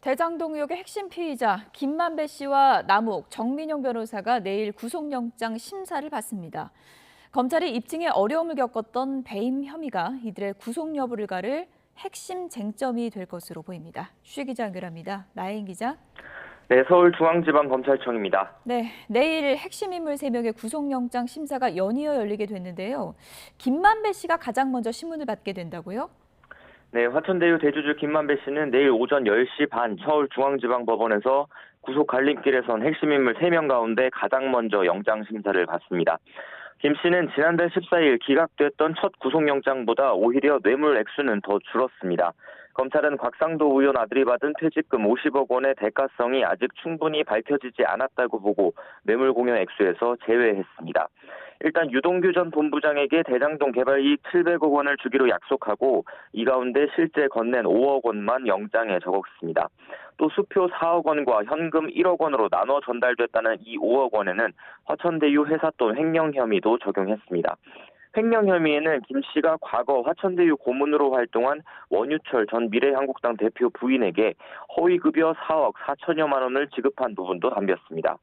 대장동 의혹의 핵심 피의자 김만배 씨와 남욱, 정민용 변호사가 내일 구속영장 심사를 받습니다. 검찰이 입증에 어려움을 겪었던 배임 혐의가 이들의 구속 여부를 가를 핵심 쟁점이 될 것으로 보입니다. 취 기자 연결합니다. 나혜인 기자. 네, 서울중앙지방검찰청입니다. 네, 내일 핵심 인물 3명의 구속영장 심사가 연이어 열리게 됐는데요. 김만배 씨가 가장 먼저 심문을 받게 된다고요? 네, 화천대유 대주주 김만배 씨는 내일 오전 10시 반 서울중앙지방법원에서 구속 갈림길에 선 핵심 인물 3명 가운데 가장 먼저 영장 심사를 받습니다. 김 씨는 지난달 14일 기각됐던 첫 구속영장보다 오히려 뇌물 액수는 더 줄었습니다. 검찰은 곽상도 의원 아들이 받은 퇴직금 50억 원의 대가성이 아직 충분히 밝혀지지 않았다고 보고 뇌물 공여 액수에서 제외했습니다. 일단 유동규 전 본부장에게 대장동 개발 이익 700억 원을 주기로 약속하고 이 가운데 실제 건넨 5억 원만 영장에 적었습니다. 또 수표 4억 원과 현금 1억 원으로 나눠 전달됐다는 이 5억 원에는 화천대유 회삿돈 횡령 혐의도 적용했습니다. 횡령 혐의에는 김 씨가 과거 화천대유 고문으로 활동한 원유철 전 미래한국당 대표 부인에게 허위급여 4억 4천여만 원을 지급한 부분도 담겼습니다.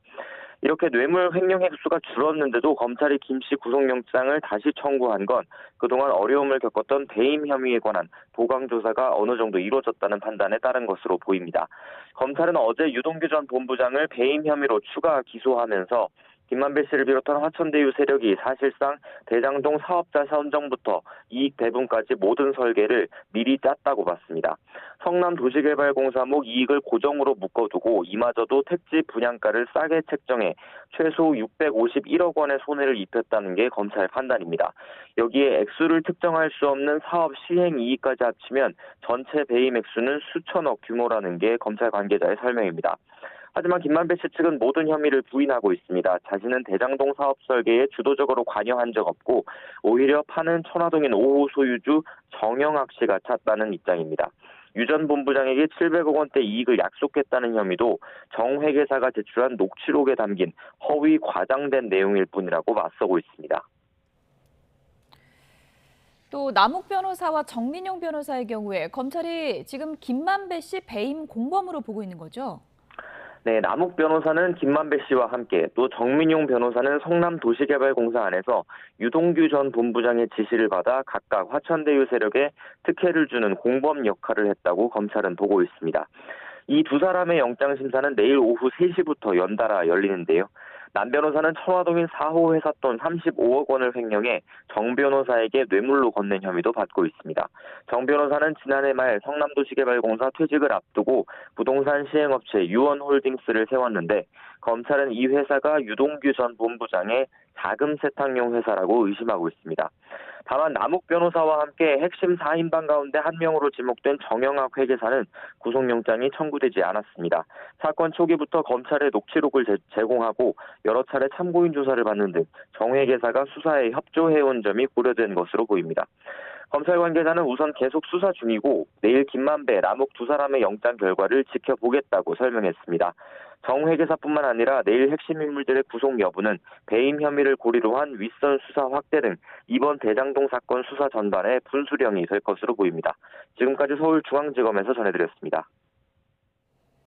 이렇게 뇌물 횡령 횟수가 줄었는데도 검찰이 김 씨 구속영장을 다시 청구한 건 그동안 어려움을 겪었던 배임 혐의에 관한 보강조사가 어느 정도 이루어졌다는 판단에 따른 것으로 보입니다. 검찰은 어제 유동규 전 본부장을 배임 혐의로 추가 기소하면서 김만배 씨를 비롯한 화천대유 세력이 사실상 대장동 사업자 선정부터 이익 배분까지 모든 설계를 미리 짰다고 봤습니다. 성남도시개발공사목 이익을 고정으로 묶어두고 이마저도 택지 분양가를 싸게 책정해 최소 651억 원의 손해를 입혔다는 게 검찰 판단입니다. 여기에 액수를 특정할 수 없는 사업 시행 이익까지 합치면 전체 배임 액수는 수천억 규모라는 게 검찰 관계자의 설명입니다. 하지만 김만배 씨 측은 모든 혐의를 부인하고 있습니다. 자신은 대장동 사업 설계에 주도적으로 관여한 적 없고 오히려 파는 천화동인 5호 소유주 정영학 씨가 찼다는 입장입니다. 유 전 본부장에게 700억 원대 이익을 약속했다는 혐의도 정 회계사가 제출한 녹취록에 담긴 허위 과장된 내용일 뿐이라고 맞서고 있습니다. 또 남욱 변호사와 정민용 변호사의 경우에 검찰이 지금 김만배 씨 배임 공범으로 보고 있는 거죠? 네, 남욱 변호사는 김만배 씨와 함께 또 정민용 변호사는 성남도시개발공사 안에서 유동규 전 본부장의 지시를 받아 각각 화천대유 세력에 특혜를 주는 공범 역할을 했다고 검찰은 보고 있습니다. 이 두 사람의 영장 심사는 내일 오후 3시부터 연달아 열리는데요. 남 변호사는 천화동인 4호 회삿돈 35억 원을 횡령해 정 변호사에게 뇌물로 건넨 혐의도 받고 있습니다. 정 변호사는 지난해 말 성남도시개발공사 퇴직을 앞두고 부동산 시행업체 유원홀딩스를 세웠는데 검찰은 이 회사가 유동규 전 본부장의 자금 세탁용 회사라고 의심하고 있습니다. 다만 남욱 변호사와 함께 핵심 4인방 가운데 한 명으로 지목된 정영학 회계사는 구속영장이 청구되지 않았습니다. 사건 초기부터 검찰에 녹취록을 제공하고 여러 차례 참고인 조사를 받는 등 정 회계사가 수사에 협조해온 점이 고려된 것으로 보입니다. 검찰 관계자는 우선 계속 수사 중이고 내일 김만배, 남욱 두 사람의 영장 결과를 지켜보겠다고 설명했습니다. 정 회계사뿐만 아니라 내일 핵심 인물들의 구속 여부는 배임 혐의를 고리로 한 윗선 수사 확대 등 이번 대장동 사건 수사 전반의 분수령이 될 것으로 보입니다. 지금까지 서울중앙지검에서 전해드렸습니다.